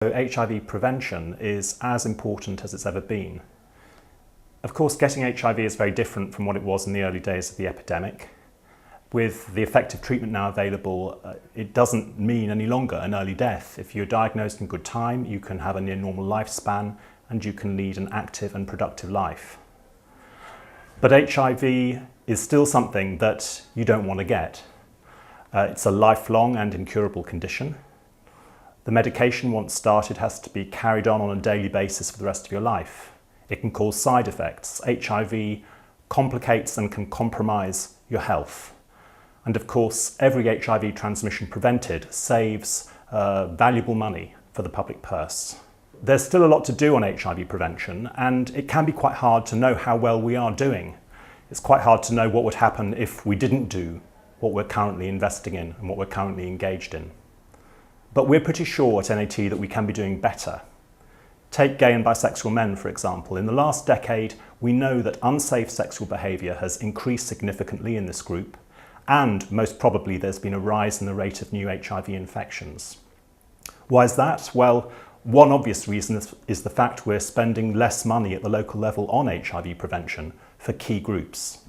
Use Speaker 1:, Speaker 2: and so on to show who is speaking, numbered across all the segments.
Speaker 1: So HIV prevention is as important as it's ever been. Of course, getting HIV is very different from what it was in the early days of the epidemic. With the effective treatment now available, it doesn't mean any longer an early death. If you're diagnosed in good time, you can have a near normal lifespan and you can lead an active and productive life. But HIV is still something that you don't want to get. It's a lifelong and incurable condition. The medication, once started, has to be carried on a daily basis for the rest of your life. It can cause side effects. HIV complicates and can compromise your health. And of course, every HIV transmission prevented saves valuable money for the public purse. There's still a lot to do on HIV prevention, and it can be quite hard to know how well we are doing. It's quite hard to know what would happen if we didn't do what we're currently investing in and what we're currently engaged in. But we're pretty sure at NAT that we can be doing better. Take gay and bisexual men, for example. In the last decade, we know that unsafe sexual behaviour has increased significantly in this group, and most probably there's been a rise in the rate of new HIV infections. Why is that? Well, one obvious reason is the fact we're spending less money at the local level on HIV prevention for key groups.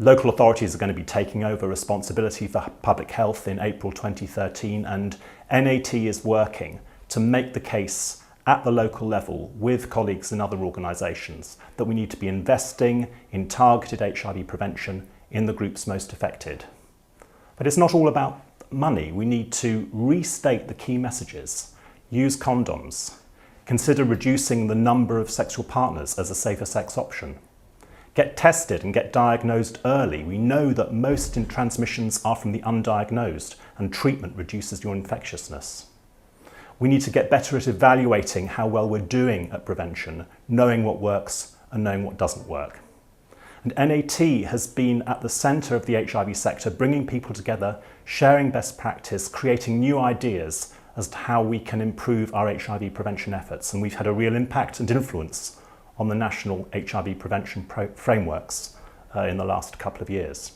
Speaker 1: Local authorities are going to be taking over responsibility for public health in April 2013, and NAT is working to make the case at the local level with colleagues in other organisations that we need to be investing in targeted HIV prevention in the groups most affected. But it's not all about money. We need to restate the key messages. Use condoms. Consider reducing the number of sexual partners as a safer sex option. Get tested and get diagnosed early. We know that most transmissions are from the undiagnosed, and treatment reduces your infectiousness. We need to get better at evaluating how well we're doing at prevention, knowing what works and knowing what doesn't work. And NAT has been at the centre of the HIV sector, bringing people together, sharing best practice, creating new ideas as to how we can improve our HIV prevention efforts. And we've had a real impact and influence on the national HIV prevention frameworks in the last couple of years.